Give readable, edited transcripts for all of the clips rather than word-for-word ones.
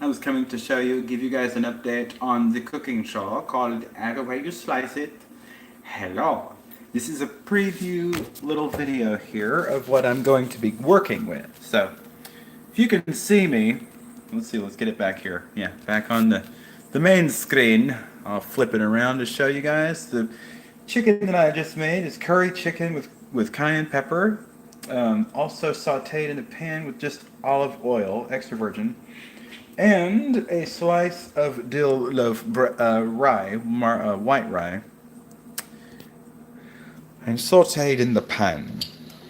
was coming to give you guys an update on the cooking show called Add a Way You Slice It. Hello. This is a preview little video here of what I'm going to be working with. So, if you can see me, let's get it back here. Yeah, back on the main screen. I'll flip it around to show you guys. The chicken that I just made is curry chicken with cayenne pepper, also sauteed in a pan with just olive oil, extra virgin, and a slice of dill loaf rye, white rye, and sauteed in the pan.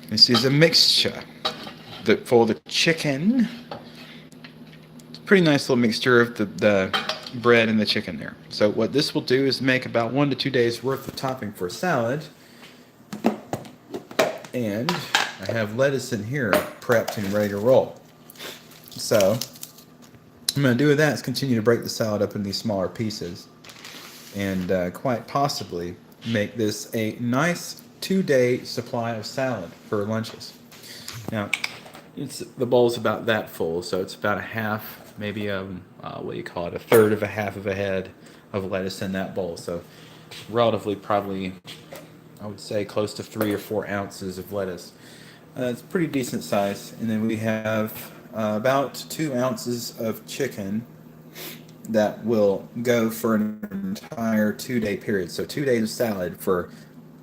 This is a mixture for the chicken. It's a pretty nice little mixture of the bread and the chicken there. So what this will do is make about 1 to 2 days worth of topping for a salad. And I have lettuce in here prepped and ready to roll. So what I'm going to do with that is continue to break the salad up into these smaller pieces and quite possibly make this a nice 2-day supply of salad for lunches. Now, the bowl's about that full, so it's about a half, maybe what do you call it, a third of a half of a head of lettuce in that bowl. So relatively probably, I would say, close to 3 or 4 ounces of lettuce. It's pretty decent size. And then we have about 2 ounces of chicken that will go for an entire 2-day period. So 2 days of salad for,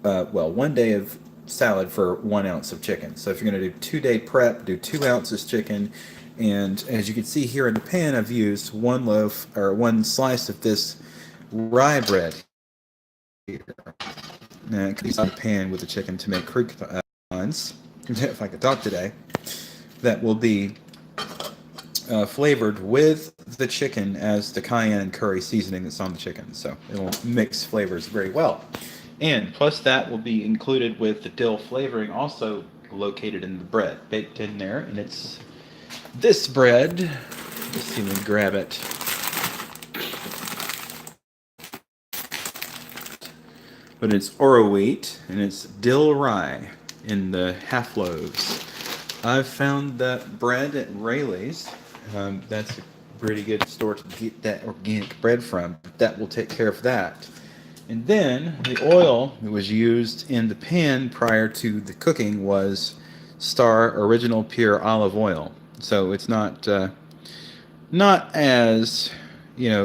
1 day of salad for 1 ounce of chicken. So if you're going to do 2-day prep, do 2 ounces chicken. And as you can see here in the pan, I've used 1 loaf or 1 slice of this rye bread here. Now, I could use the pan with the chicken to make croutons, if I could talk today, that will be flavored with the chicken as the cayenne and curry seasoning that's on the chicken. So it'll mix flavors very well. And plus that will be included with the dill flavoring also located in the bread, baked in there. And it's this bread. Let's see, let me grab it. But it's Oro wheat and it's dill rye in the half loaves. I've found that bread at Rayleigh's. That's a pretty good store to get that organic bread from. That will take care of that. And then the oil that was used in the pan prior to the cooking was Star Original Pure Olive Oil. So it's not as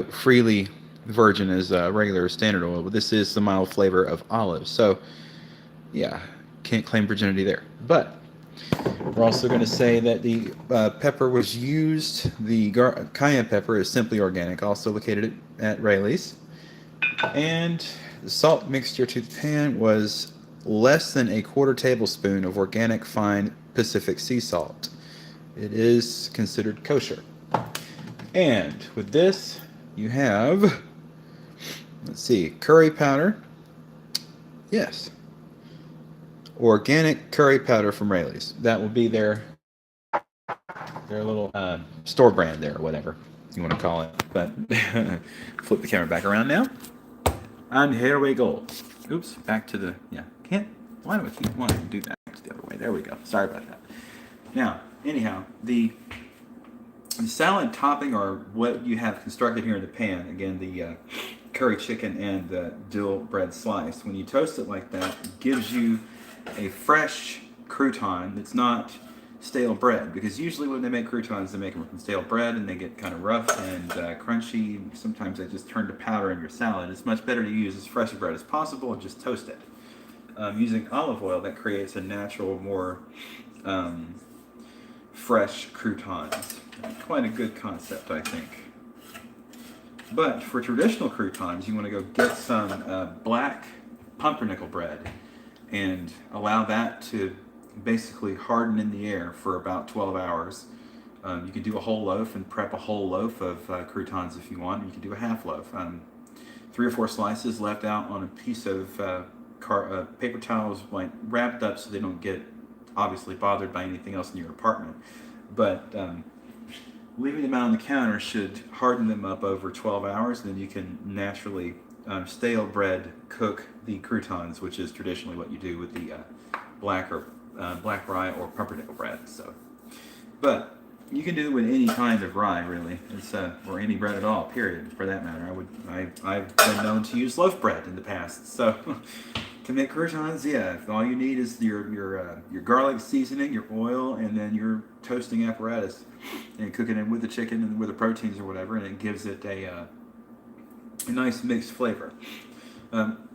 freely virgin as regular standard oil, but this is the mild flavor of olive. So yeah, can't claim virginity there. But we're also going to say that the pepper was used. The cayenne pepper is simply organic, also located at Rayleigh's. And the salt mixture to the pan was less than a 1/4 tablespoon of organic fine Pacific sea salt. It is considered kosher. And with this, you have, let's see, curry powder. Yes. Organic curry powder from Rayleigh's. That will be their little store brand there, or whatever you want to call it. But flip the camera back around now. And here we go. Oops, back to the, why do I keep wanting to do that? Back to the other way. There we go. Sorry about that. Now, anyhow, the salad topping, or what you have constructed here in the pan, again, the curry chicken and the dill bread slice, when you toast it like that, it gives you a fresh crouton that's not stale bread, because usually when they make croutons, they make them from stale bread and they get kind of rough and crunchy. Sometimes they just turn to powder in your salad. It's much better to use as fresh bread as possible and just toast it. Using olive oil, that creates a natural, more fresh croutons. Quite a good concept, I think. But for traditional croutons, you want to go get some black pumpernickel bread and allow that to basically harden in the air for about 12 hours. You could do a whole loaf and prep a whole loaf of croutons if you want. You could do a half loaf. 3 or 4 slices left out on a piece of paper towels, like wrapped up so they don't get obviously bothered by anything else in your apartment. But leaving them out on the counter should harden them up over 12 hours, and then you can naturally stale bread cook the croutons, which is traditionally what you do with the black rye or pumpernickel bread. So, but You can do it with any kind of rye, really. It's or any bread at all. Period. For that matter, I've been known to use loaf bread in the past. So to make croutons, yeah, all you need is your garlic seasoning, your oil, and then your toasting apparatus, and cooking it with the chicken and with the proteins or whatever, and it gives it a nice mixed flavor.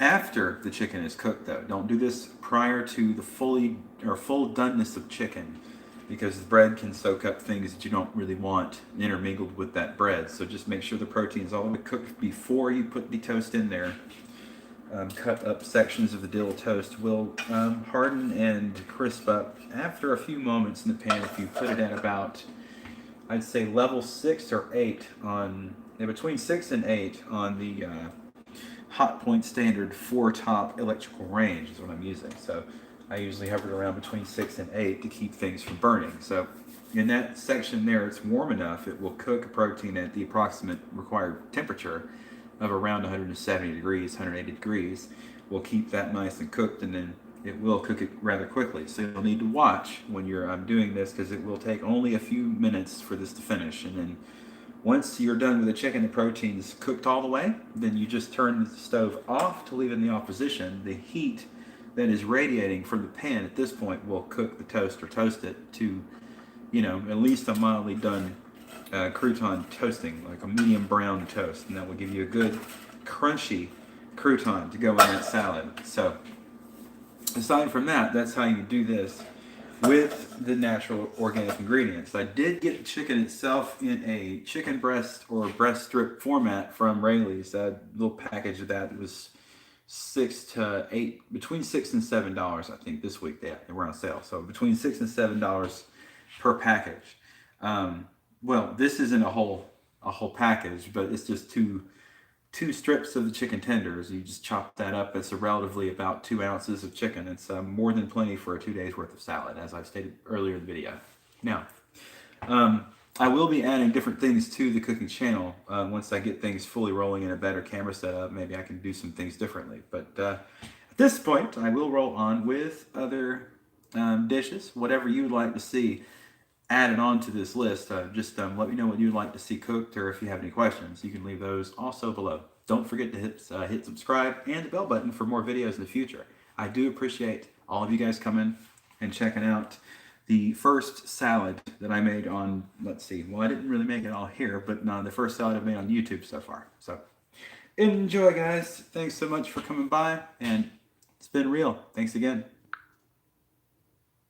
After the chicken is cooked, though, don't do this prior to the full doneness of chicken, because the bread can soak up things that you don't really want intermingled with that bread. So just make sure the protein is all the way cooked before you put the toast in there. Cut up sections of the dill toast will harden and crisp up after a few moments in the pan if you put it at about, I'd say, level 6 or 8 on, between 6 and 8 on the hot point standard 4-top electrical range is what I'm using. So I usually hover around between 6 and 8 to keep things from burning. So in that section there, it's warm enough, it will cook a protein at the approximate required temperature of around 170 degrees, 180 degrees. We'll keep that nice and cooked, and then it will cook it rather quickly. So you'll need to watch when you're doing this, because it will take only a few minutes for this to finish. And then once you're done with the chicken, the protein's cooked all the way, then you just turn the stove off to leave it in the off position. The heat that is radiating from the pan at this point will cook the toast or toast it to, at least a mildly done crouton toasting, like a medium brown toast, and that will give you a good crunchy crouton to go in that salad. So aside from that, that's how you do this with the natural organic ingredients. I did get the chicken itself in a chicken breast or breast strip format from Rayleigh's. A little package of that was between $6 and $7. I think this week they were on sale. So between $6 and $7 per package. Well, this isn't a whole package, but it's just two strips of the chicken tenders. You just chop that up. It's relatively about 2 ounces of chicken. It's more than plenty for a 2 days worth of salad, as I stated earlier in the video. Now, I will be adding different things to the cooking channel once I get things fully rolling in a better camera setup. Maybe I can do some things differently. But at this point, I will roll on with other dishes, whatever you'd like to see added on to this list. Just let me know what you'd like to see cooked, or if you have any questions, you can leave those also below. Don't forget to hit subscribe and the bell button for more videos in the future. I do appreciate all of you guys coming and checking out the first salad that I made on, let's see, well, I didn't really make it all here, but the first salad I've made on YouTube so far. So enjoy, guys. Thanks so much for coming by, and it's been real. Thanks again.